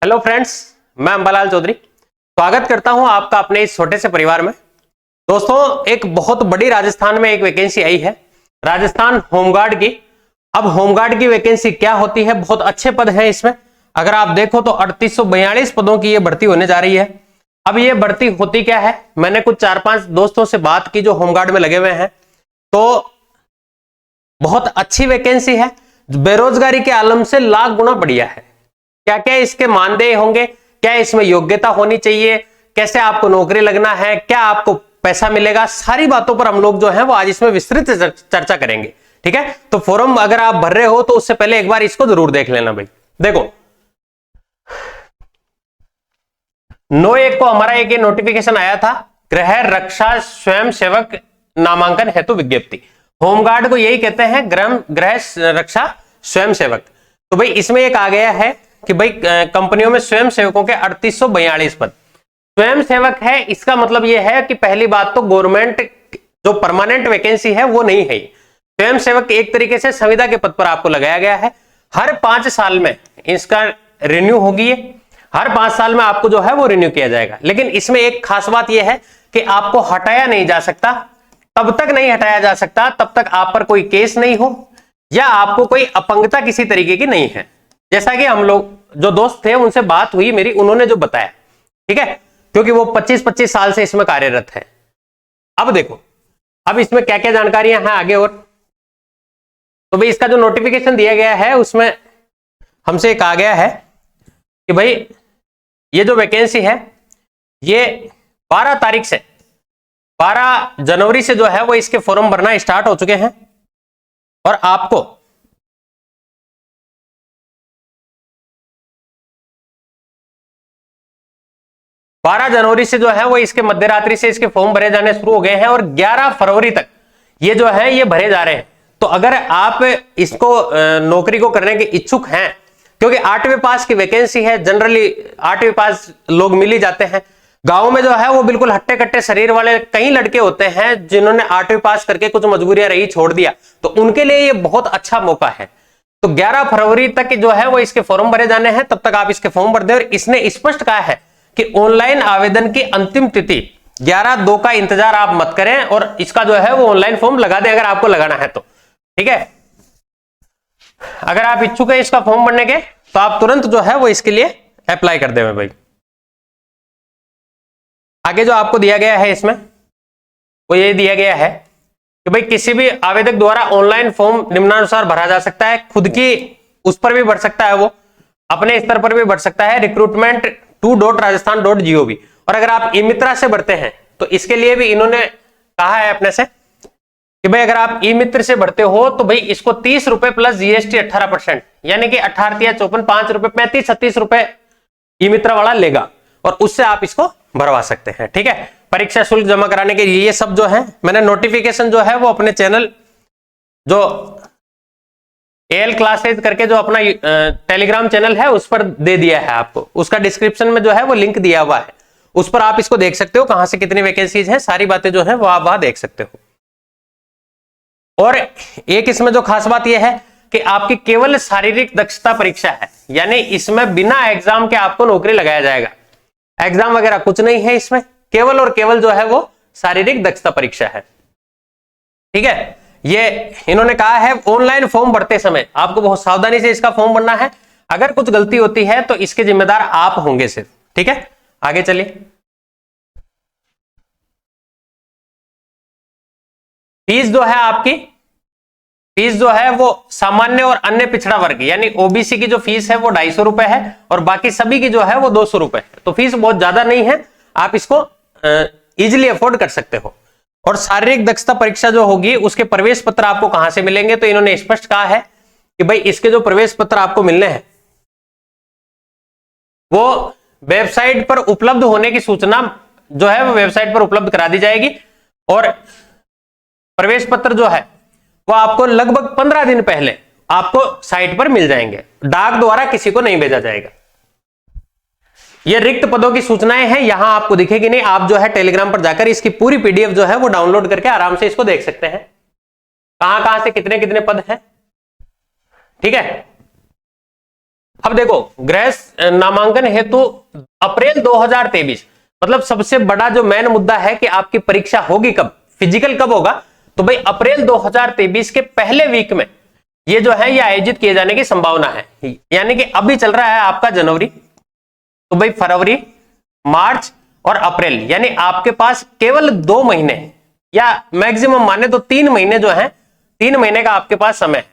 Hello friends, मैं अंबालाल चौधरी स्वागत करता हूं आपका अपने इस छोटे से परिवार में। दोस्तों, एक बहुत बड़ी राजस्थान में एक वैकेंसी आई है, राजस्थान होमगार्ड की। अब होमगार्ड की वैकेंसी क्या होती है, बहुत अच्छे पद हैं इसमें। अगर आप देखो तो 3842 पदों की ये भर्ती होने जा रही है। अब ये भर्ती होती क्या है, मैंने कुछ 4-5 दोस्तों से बात की जो होमगार्ड में लगे हुए हैं, तो बहुत अच्छी वैकेंसी है, बेरोजगारी के आलम से लाख गुना बढ़िया है। क्या क्या इसके मानदेय होंगे, क्या इसमें योग्यता होनी चाहिए, कैसे आपको नौकरी लगना है, क्या आपको पैसा मिलेगा, सारी बातों पर हम लोग जो है वो आज इसमें विस्तृत चर्चा करेंगे। ठीक है, तो फॉर्म अगर आप भर रहे हो तो उससे पहले एक बार इसको जरूर देख लेना भाई। देखो, 9/1 को हमारा एक नोटिफिकेशन आया था, गृह रक्षा स्वयं सेवक नामांकन हेतु विज्ञप्ति। होमगार्ड को यही कहते हैं, गृह रक्षा स्वयं सेवक। तो भाई इसमें एक आ गया है कि भाई कंपनियों में स्वयं सेवकों के 3842 पद। स्वयं सेवक है, इसका मतलब यह है कि पहली बात तो गवर्नमेंट जो परमानेंट वैकेंसी है वो नहीं है। स्वयं सेवक एक तरीके से संविदा के पद पर आपको लगाया गया है। हर 5 साल में इसका रिन्यू होगी, हर 5 साल में आपको जो है वो रिन्यू किया जाएगा। लेकिन इसमें एक खास बात यह है कि आपको हटाया नहीं जा सकता, तब तक नहीं हटाया जा सकता तब तक आप पर कोई केस नहीं हो या आपको कोई अपंगता किसी तरीके की नहीं है। जैसा कि हम लोग जो दोस्त थे उनसे बात हुई मेरी, उन्होंने जो बताया, ठीक है, क्योंकि वो 25-25 साल से इसमें कार्यरत है। अब देखो, अब इसमें क्या क्या जानकारियां हैं आगे। और तो भाई इसका जो नोटिफिकेशन दिया गया है उसमें हमसे कहा गया है कि भाई ये जो वैकेंसी है ये 12 तारीख से 12 जनवरी से जो है वो इसके फॉर्म भरना स्टार्ट हो चुके हैं। और आपको 12 जनवरी से जो है वो इसके मध्यरात्रि से इसके फॉर्म भरे जाने शुरू हो गए हैं और 11 फरवरी तक ये जो है ये भरे जा रहे हैं। तो अगर आप इसको नौकरी को करने के इच्छुक हैं, क्योंकि 8वीं पास की वैकेंसी है, जनरली 8वीं पास लोग मिल ही जाते हैं। गांव में जो है वो बिल्कुल हट्टे कट्टे शरीर वाले कई लड़के होते हैं जिन्होंने 8वीं पास करके कुछ मजबूरियां रही छोड़ दिया, तो उनके लिए ये बहुत अच्छा मौका है। तो 11 फरवरी तक जो है वो इसके फॉर्म भरे जाने हैं, तब तक आप इसके फॉर्म भर दें। और इसने स्पष्ट कहा है कि ऑनलाइन आवेदन की अंतिम तिथि 11/2 का इंतजार आप मत करें और इसका जो है वो ऑनलाइन फॉर्म लगा दें अगर आपको लगाना है तो। ठीक है, अगर आप इच्छुक हैं इसका फॉर्म भरने के तो आप तुरंत जो है वो इसके लिए अप्लाई कर दें भाई। आगे जो आपको दिया गया है इसमें वो ये दिया गया है कि भाई किसी भी आवेदक द्वारा ऑनलाइन फॉर्म निम्नानुसार भरा जा सकता है। खुद की उस पर भी भर सकता है, वो अपने स्तर पर भी भर सकता है, recruitment2.rajasthan.gov। और अगर आप ई मित्रा से भरते हैं तो इसके लिए भी इन्होंने कहा है अपने से कि भाई अगर आप ई मित्र से भरते हो तो भाई इसको 30 रुपए प्लस जीएसटी 18%, यानी कि 18 या 54 5 रुपए 35-36 रुपए ई मित्र वाला लेगा और उससे आप इसको भरवा सकते हैं। ठीक है, परीक्षा शुल्क जमा कराने के लिए ये सब जो है मैंने नोटिफिकेशन जो है वो अपने चैनल जो एल क्लासेज करके जो अपना टेलीग्राम चैनल है उस पर दे दिया है आपको। उसका डिस्क्रिप्शन में जो है वो लिंक दिया हुआ है, उस पर आप इसको देख सकते हो, कहां से कितनी वैकेंसीज हैं, सारी बातें जो है वो आप वहां देख सकते हो। और एक इसमें जो खास बात यह है कि आपकी केवल शारीरिक दक्षता परीक्षा है, यानी इसमें बिना एग्जाम के आपको नौकरी लगाया जाएगा। एग्जाम वगैरह कुछ नहीं है इसमें, केवल और केवल जो है वो शारीरिक दक्षता परीक्षा है। ठीक है, ये इन्होंने कहा है ऑनलाइन फॉर्म भरते समय आपको बहुत सावधानी से इसका फॉर्म भरना है। अगर कुछ गलती होती है तो इसके जिम्मेदार आप होंगे सिर्फ। ठीक है, आगे चलिए। फीस जो है आपकी, फीस जो है वो सामान्य और अन्य पिछड़ा वर्ग यानी ओबीसी की जो फीस है वो 250 रुपए है और बाकी सभी की जो है वो 200 रुपए है। तो फीस बहुत ज्यादा नहीं है, आप इसको इजिली अफोर्ड कर सकते हो। और शारीरिक दक्षता परीक्षा जो होगी उसके प्रवेश पत्र आपको कहां से मिलेंगे, तो इन्होंने स्पष्ट कहा है कि भाई इसके जो प्रवेश पत्र आपको मिलने हैं वो वेबसाइट पर उपलब्ध होने की सूचना जो है वो वेबसाइट पर उपलब्ध करा दी जाएगी। और प्रवेश पत्र जो है वो आपको लगभग 15 दिन पहले आपको साइट पर मिल जाएंगे, डाक द्वारा किसी को नहीं भेजा जाएगा। ये रिक्त पदों की सूचनाएं हैं, यहां आपको दिखेगी नहीं, आप जो है टेलीग्राम पर जाकर इसकी पूरी पीडीएफ जो है वो डाउनलोड करके आराम से इसको देख सकते हैं, कहां कहां से कितने कितने पद हैं। ठीक है, अब देखो गृह नामांकन हेतु अप्रैल 2023, मतलब सबसे बड़ा जो मेन मुद्दा है कि आपकी परीक्षा होगी कब, फिजिकल कब होगा, तो भाई अप्रैल 2023 के पहले वीक में ये जो है ये आयोजित किए जाने की संभावना है। यानी कि अभी चल रहा है आपका जनवरी, तो भाई फरवरी, मार्च और अप्रैल, यानी आपके पास केवल 2 महीने या मैक्सिमम माने तो 3 महीने जो है, 3 महीने का आपके पास समय,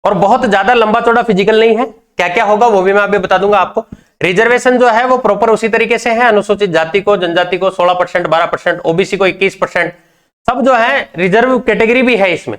और बहुत ज्यादा लंबा चौड़ा फिजिकल नहीं है। क्या क्या होगा वो भी मैं अभी बता दूंगा आपको। रिजर्वेशन जो है वो प्रॉपर उसी तरीके से है, अनुसूचित जाति को, जनजाति को 16%, 12%, ओबीसी को 21%, सब जो है रिजर्व कैटेगरी भी है इसमें,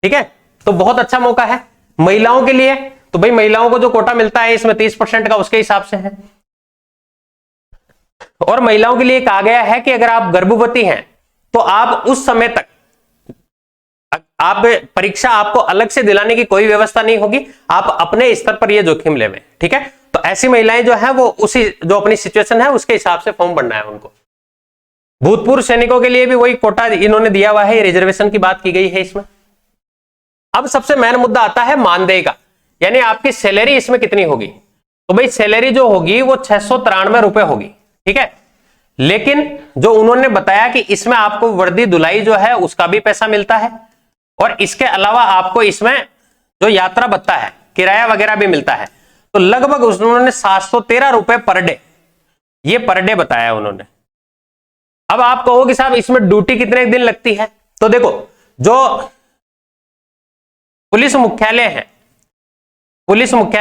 ठीक है। तो बहुत अच्छा मौका है महिलाओं के लिए, तो भाई महिलाओं को जो कोटा मिलता है इसमें 30% का उसके हिसाब से है। और महिलाओं के लिए कहा गया है कि अगर आप गर्भवती हैं तो आप उस समय तक आप परीक्षा आपको अलग से दिलाने की कोई व्यवस्था नहीं होगी, आप अपने स्तर पर यह जोखिम लेवें, ठीक है। तो ऐसी महिलाएं जो है वो उसी जो अपनी सिचुएशन है उसके हिसाब से फॉर्म भरना है उनको। भूतपूर्व सैनिकों के लिए भी वही कोटा इन्होंने दिया हुआ है, रिजर्वेशन की बात की गई है इसमें। अब सबसे मेन मुद्दा आता है मानदेय का, यानी आपकी सैलरी इसमें कितनी होगी। तो भाई सैलरी जो होगी वो 693 रुपए होगी, ठीक है। लेकिन जो उन्होंने बताया कि इसमें आपको वर्दी धुलाई जो है उसका भी पैसा मिलता है, और इसके अलावा आपको इसमें जो यात्रा भत्ता है, किराया वगैरह भी मिलता है। तो लगभग उन्होंने 713 रुपए पर डे, ये पर डे बताया उन्होंने। अब आप कहोगे साहब इसमें ड्यूटी कितने दिन लगती है, तो देखो जो पुलिस मुख्यालय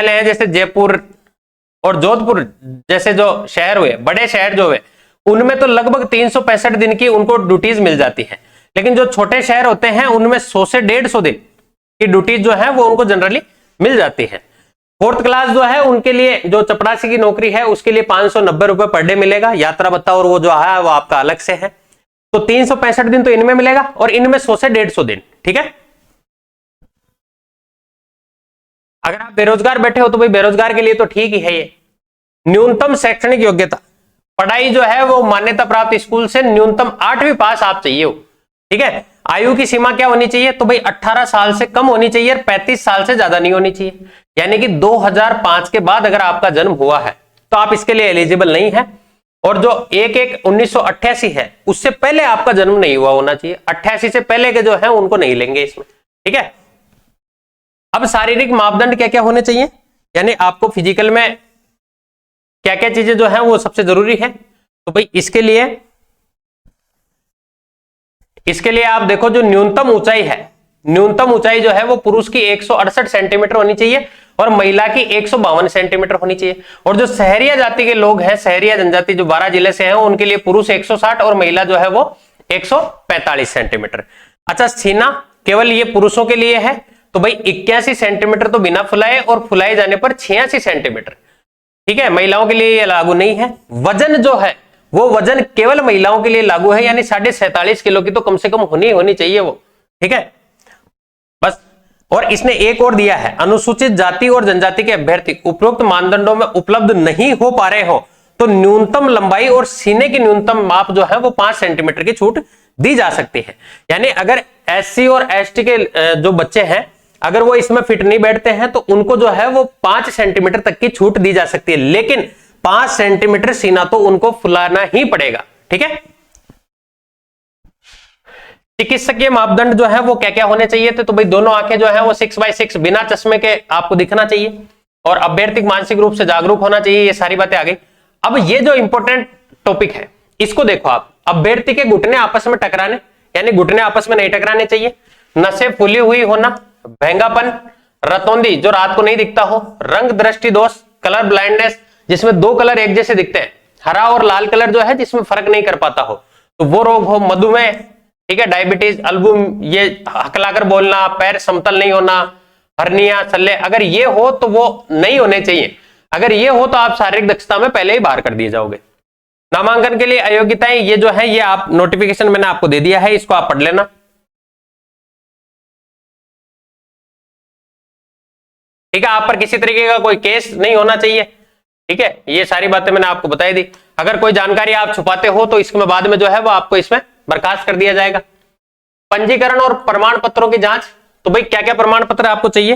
है जैसे जयपुर और जोधपुर जैसे जो शहर हुए, बड़े शहर जो हुए, उनमें तो लगभग 365 दिन की उनको ड्यूटीज मिल जाती है। लेकिन जो छोटे शहर होते हैं उनमें 100 से 150 दिन की ड्यूटीज जो है वो उनको जनरली मिल जाती है। 4th क्लास जो है उनके लिए, जो चपरासी की नौकरी है उसके लिए 590 रुपए पर डे मिलेगा, यात्रा भत्ता और वो जो है वो आपका अलग से है। तो 365 दिन तो इनमें मिलेगा, और इनमें 100 से 150 दिन, ठीक है। अगर आप बेरोजगार बैठे हो तो भाई बेरोजगार के लिए तो ठीक ही है ये। न्यूनतम शैक्षणिक योग्यता, पढ़ाई जो है वो मान्यता प्राप्त स्कूल से न्यूनतम 8वीं पास आप चाहिए हो, ठीक है। आयु की सीमा क्या होनी चाहिए, तो भाई 18 साल से कम होनी चाहिए और 35 साल से ज्यादा नहीं होनी चाहिए। यानी कि 2005 के बाद अगर आपका जन्म हुआ है तो आप इसके लिए एलिजिबल नहीं है। और जो 1/1/1988 है उससे पहले आपका जन्म नहीं हुआ होना चाहिए, 88 से पहले के जो है उनको नहीं लेंगे इसमें, ठीक है। अब शारीरिक मापदंड क्या क्या होने चाहिए, यानी आपको फिजिकल में क्या क्या चीजें जो है वो सबसे जरूरी है। तो भाई इसके लिए आप देखो जो न्यूनतम ऊंचाई है, न्यूनतम ऊंचाई जो है वो पुरुष की 168 सेंटीमीटर होनी चाहिए और महिला की 152 सेंटीमीटर होनी चाहिए। और जो सहरिया जाति के लोग हैं, सहरिया जनजाति जो 12 जिले से हैं, उनके लिए पुरुष 160 और महिला जो है वो 145 सेंटीमीटर। अच्छा, सीना केवल ये पुरुषों के लिए है, तो भाई 81 सेंटीमीटर तो बिना फुलाए और फुलाए जाने पर 86 सेंटीमीटर, ठीक है। महिलाओं के लिए ये लागू नहीं है। वजन जो है वो वजन केवल महिलाओं के लिए लागू है, यानी 47.5 किलो की तो कम से कम होनी चाहिए वो, ठीक है बस। और इसने एक और दिया है, अनुसूचित जाति और जनजाति के अभ्यर्थी उपरोक्त मानदंडों में उपलब्ध नहीं हो पा रहे हो तो न्यूनतम लंबाई और सीने की न्यूनतम माप जो है वो 5 सेंटीमीटर की छूट दी जा सकती है। यानी अगर SC और ST के जो बच्चे हैं अगर वो इसमें फिट नहीं बैठते हैं तो उनको जो है वो 5 सेंटीमीटर तक की छूट दी जा सकती है, लेकिन 5 सेंटीमीटर सीना तो उनको फुलाना ही पड़ेगा, ठीक है। चिकित्सकीय मापदंड जो है वो क्या क्या होने चाहिए थे, तो भाई दोनों आंखें जो है वो 6/6 बिना चश्मे के आपको दिखना चाहिए और अभ्यर्थी मानसिक रूप से जागरूक होना चाहिए। ये सारी बातें आ गई। अब ये जो इंपॉर्टेंट टॉपिक है इसको देखो आप, अभ्यर्थी के घुटने आपस में टकराने, यानी घुटने आपस में नहीं टकराने चाहिए, नसें फूली हुई होना, भेंगापन, रतौंधी जो रात को नहीं दिखता हो, रंग दृष्टि दोष, कलर ब्लाइंडनेस जिसमें 2 कलर एक जैसे दिखते हैं, हरा और लाल कलर जो है जिसमें फर्क नहीं कर पाता हो, तो वो रोग हो, मधुमेह, ठीक है, डायबिटीज, अल्बुम, ये हकलाकर बोलना, पैर समतल नहीं होना, हर्निया, शल्य, अगर ये हो तो वो नहीं होने चाहिए। अगर ये हो तो आप शारीरिक दक्षता में पहले ही बाहर कर दिए जाओगे। नामांकन के लिए अयोग्यताएं ये जो है ये आप नोटिफिकेशन मैंने आपको दे दिया है, इसको आप पढ़ लेना, ठीक है। आप पर किसी तरीके का कोई केस नहीं होना चाहिए, ठीक है। ये सारी बातें मैंने आपको बताई दी। अगर कोई जानकारी आप छुपाते हो तो इसमें बाद में जो है वो आपको इसमें बर्खास्त कर दिया जाएगा। पंजीकरण और प्रमाण पत्रों की जांच, तो भाई क्या क्या प्रमाण पत्र आपको चाहिए,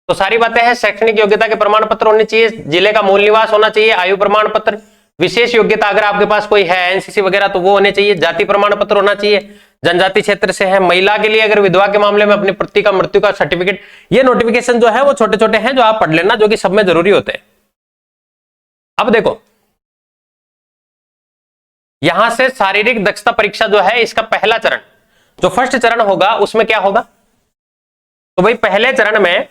तो सारी बातें हैं। शैक्षणिक योग्यता के प्रमाण पत्र होने चाहिए, जिले का मूल निवास होना चाहिए, आयु प्रमाण पत्र, विशेष योग्यता अगर आपके पास कोई है एनसीसी वगैरह तो वो होने चाहिए, जाति प्रमाण पत्र होना चाहिए, जनजाति क्षेत्र से है, महिला के लिए अगर विधवा के मामले में अपनी पति का मृत्यु का सर्टिफिकेट। ये नोटिफिकेशन जो है वो छोटे छोटे हैं जो आप पढ़ लेना, जो कि सब में जरूरी होते हैं। अब देखो यहां से शारीरिक दक्षता परीक्षा जो है इसका पहला चरण, जो फर्स्ट चरण होगा उसमें क्या होगा, तो भाई पहले चरण में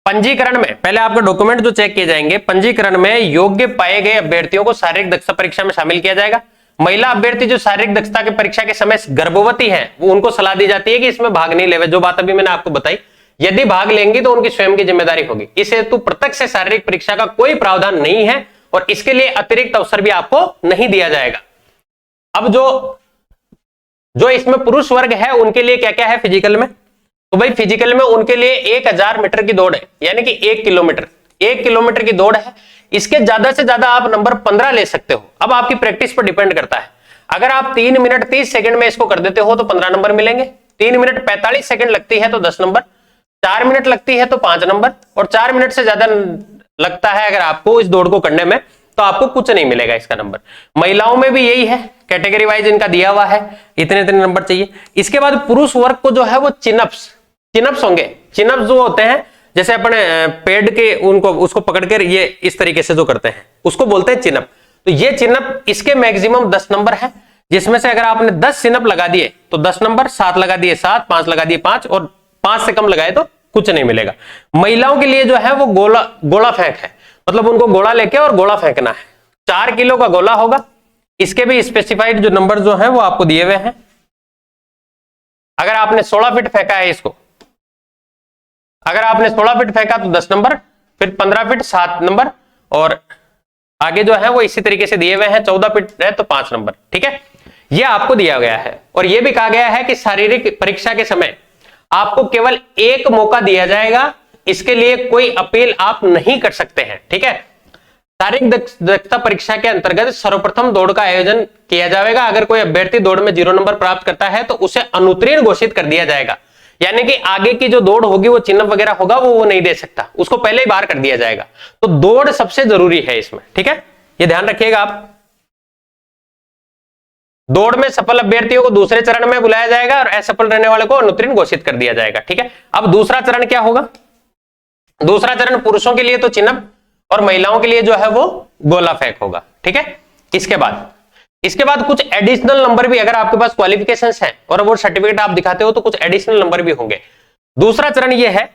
पंजीकरण में पहले आपके डॉक्यूमेंट जो चेक किए जाएंगे, पंजीकरण में योग्य पाए गए अभ्यर्थियों को शारीरिक दक्षता परीक्षा में शामिल किया जाएगा। महिला अभ्यर्थी जो शारीरिक दक्षता की परीक्षा के समय गर्भवती हैं, वो उनको सलाह दी जाती है कि इसमें भाग नहीं लेवे, जो बात अभी मैंने आपको बताई। यदि भाग लेंगी तो उनकी स्वयं की जिम्मेदारी होगी। इस हेतु प्रत्यक्ष से शारीरिक परीक्षा का कोई प्रावधान नहीं है और इसके लिए अतिरिक्त अवसर भी आपको नहीं दिया जाएगा। अब जो इसमें पुरुष वर्ग है उनके लिए क्या क्या है फिजिकल में, तो भाई फिजिकल में उनके लिए 1000 मीटर की दौड़ है, यानी कि 1 किलोमीटर की दौड़ है। इसके ज्यादा से ज्यादा आप नंबर 15 ले सकते हो। अब आपकी प्रैक्टिस पर डिपेंड करता है। अगर आप 3 मिनट 30 सेकंड में इसको कर देते हो तो 15 नंबर मिलेंगे, 3 मिनट 45 सेकंड लगती है तो 10 नंबर, 4 मिनट लगती है तो 5 नंबर, और 4 मिनट से ज्यादा लगता है अगर आपको इस दौड़ को करने में तो आपको कुछ नहीं मिलेगा इसका नंबर। महिलाओं में भी यही है, कैटेगरी वाइज इनका दिया हुआ है, इतने इतने नंबर चाहिए। इसके बाद पुरुष वर्ग को जो है वो चिनअप्स होंगे। चिनअप्स जो होते हैं जैसे अपने पेड़ के उनको उसको पकड़कर ये इस तरीके से जो करते हैं उसको बोलते हैं चिनअप। तो ये चिनअप इसके मैक्सिमम 10 नंबर है, जिसमें से अगर आपने 10 चिनअप लगा दिए तो 10 नंबर, 7 लगा दिए 7, 5 लगा दिए 5, और 5 से कम लगाए तो कुछ नहीं मिलेगा। महिलाओं के लिए जो है वो गोला फेंक है, मतलब उनको गोला लेके और गोला फेंकना है। 4 किलो का गोला होगा। इसके भी स्पेसिफाइड जो नंबर जो है वो आपको दिए हुए हैं। अगर आपने 16 फीट फेंका है इसको, अगर आपने 16 फीट फेंका तो 10 नंबर, फिर 15 फीट 7 नंबर, और आगे जो है वो इसी तरीके से दिए हुए हैं। 14 फीट है तो 5 नंबर। ठीक है, ये आपको दिया गया है। और ये भी कहा गया है कि शारीरिक परीक्षा के समय आपको केवल एक मौका दिया जाएगा, इसके लिए कोई अपील आप नहीं कर सकते हैं। ठीक है, शारीरिक दक्षता परीक्षा के अंतर्गत सर्वप्रथम दौड़ का आयोजन किया जाएगा। अगर कोई अभ्यर्थी दौड़ में 0 नंबर प्राप्त करता है तो उसे अनुत्तीर्ण घोषित कर दिया जाएगा, यानी कि आगे की जो दौड़ होगी वो चिन्ह वगैरह होगा वो नहीं दे सकता, उसको पहले ही बाहर कर दिया जाएगा। तो दौड़ सबसे जरूरी है इसमें। ठीक है, ये ध्यान रखिएगा आप। दौड़ में सफल अभ्यर्थियों को दूसरे चरण में बुलाया जाएगा और असफल रहने वाले को अनुत्तीर्ण घोषित कर दिया जाएगा। ठीक है, अब दूसरा चरण क्या होगा, दूसरा चरण पुरुषों के लिए तो चिन्ह और महिलाओं के लिए जो है वो गोला फेंक होगा। ठीक है, इसके बाद कुछ एडिशनल नंबर भी, अगर आपके पास क्वालिफिकेशंस हैं और वो सर्टिफिकेट आप दिखाते हो तो कुछ एडिशनल नंबर भी होंगे। दूसरा चरण ये है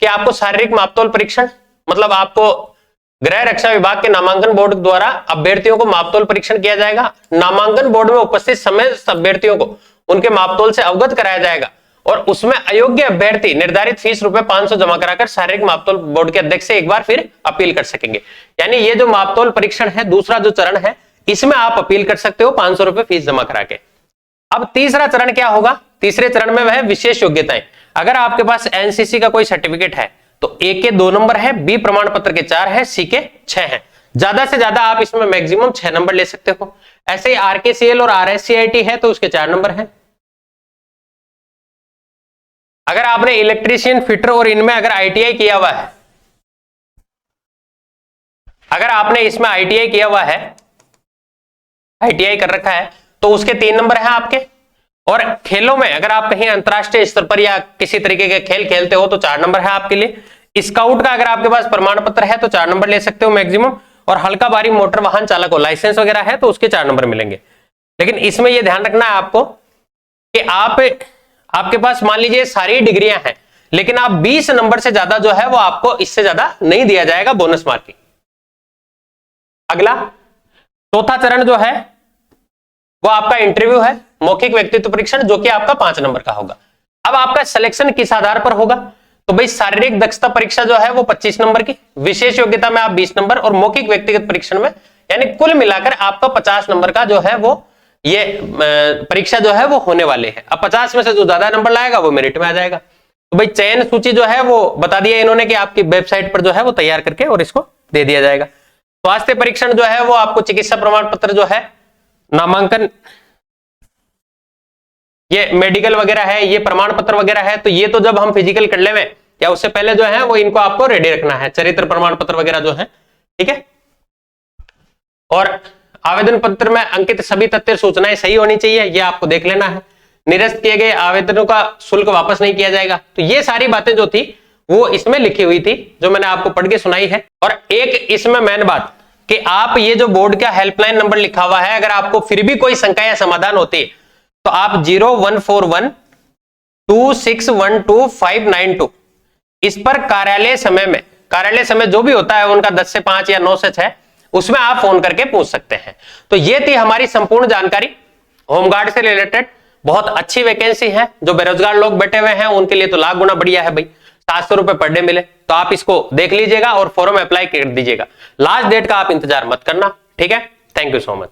कि आपको शारीरिक मापतोल परीक्षण, मतलब आपको गृह रक्षा विभाग के नामांकन बोर्ड द्वारा अभ्यर्थियों को मापतोल परीक्षण किया जाएगा। नामांकन बोर्ड में उपस्थित समस्त अभ्यर्थियों को उनके मापतोल से अवगत कराया जाएगा और उसमें अयोग्य अभ्यर्थी निर्धारित फीस रुपए 500 जमा कराकर शारीरिक मापतोल बोर्ड के अध्यक्ष से एक बार फिर अपील कर सकेंगे। यानी ये जो मापतोल परीक्षण है, दूसरा जो चरण है, इसमें आप अपील कर सकते हो 500 रुपए फीस जमा करा के। अब तीसरा चरण क्या होगा, तीसरे चरण में वह विशेष योग्यताएं। अगर आपके पास एनसीसी का कोई सर्टिफिकेट है तो ए के 2 नंबर है, बी प्रमाण पत्र के 4 है, सी के 6 है। ज्यादा से ज्यादा आप इसमें मैक्सिमम 6 नंबर ले सकते हो। ऐसे ही आरकेसीएल और आरएससीआईटी है तो उसके 4 नंबर है। अगर आपने इलेक्ट्रीशियन, फिटर और इनमें अगर आईटीआई किया हुआ है, अगर आपने इसमें आईटीआई किया हुआ है, आईटीआई कर रखा है तो उसके 3 नंबर है आपके। और खेलों में अगर आप कहीं अंतरराष्ट्रीय स्तर पर या किसी तरीके के खेल खेलते हो तो 4 नंबर है आपके लिए। स्काउट का अगर आपके पास प्रमाण पत्र है तो 4 नंबर ले सकते हो मैक्सिमम। और हल्का भारी मोटर वाहन चालक हो, लाइसेंस वगैरह है तो उसके 4 नंबर मिलेंगे। लेकिन इसमें यह ध्यान रखना है आपको कि आपके पास मान लीजिए सारी डिग्रियां हैं, लेकिन आप 20 नंबर से ज्यादा जो है वो आपको इससे ज्यादा नहीं दिया जाएगा बोनस मार्किंग। अगला चौथा चरण जो है वो आपका इंटरव्यू है, मौखिक व्यक्तित्व परीक्षण, जो कि आपका 5 नंबर का होगा। अब आपका सिलेक्शन किस आधार पर होगा, तो भाई शारीरिक दक्षता परीक्षा जो है वो 25 नंबर की, विशेष योग्यता में आप 20 नंबर और मौखिक व्यक्तिगत परीक्षण में, यानी कुल मिलाकर आपका 50 नंबर का जो है वो ये परीक्षा जो है वो होने वाले है। अब 50 में से जो ज्यादा नंबर लाएगा वो मेरिट में आ जाएगा। तो भाई चयन सूची जो है वो बता दिया इन्होंने कि आपकी वेबसाइट पर जो है वो तैयार करके और इसको दे दिया जाएगा। स्वास्थ्य परीक्षण जो है वो आपको चिकित्सा प्रमाण पत्र जो है, नामांकन, ये मेडिकल वगैरह है, ये प्रमाण पत्र वगैरह है, तो ये तो जब हम फिजिकल कर लेवे या उससे पहले जो है वो इनको आपको रेडी रखना है, चरित्र प्रमाण पत्र वगैरह जो है, ठीक है। और आवेदन पत्र में अंकित सभी तथ्य सूचनाएं सही होनी चाहिए, ये आपको देख लेना है। निरस्त किए गए आवेदनों का शुल्क वापस नहीं किया जाएगा। तो ये सारी बातें जो थी वो इसमें लिखी हुई थी, जो मैंने आपको पढ़ के सुनाई है। और एक इसमें मेन बात कि आप ये जो बोर्ड का हेल्पलाइन नंबर लिखा हुआ है, अगर आपको फिर भी कोई शंका या समाधान होती है तो आप 01412612 इस पर कार्यालय समय जो भी होता है उनका 10 से 5 या 9 से 6, उसमें आप फोन करके पूछ सकते हैं। तो ये थी हमारी संपूर्ण जानकारी होमगार्ड से रिलेटेड। बहुत अच्छी वैकेंसी है, जो बेरोजगार लोग बैठे हुए हैं उनके लिए तो लाख गुना बढ़िया है भाई। 700 रुपए पर डे मिले, तो आप इसको देख लीजिएगा और फॉर्म अप्लाई कर दीजिएगा। लास्ट डेट का आप इंतजार मत करना, ठीक है। Thank you so much.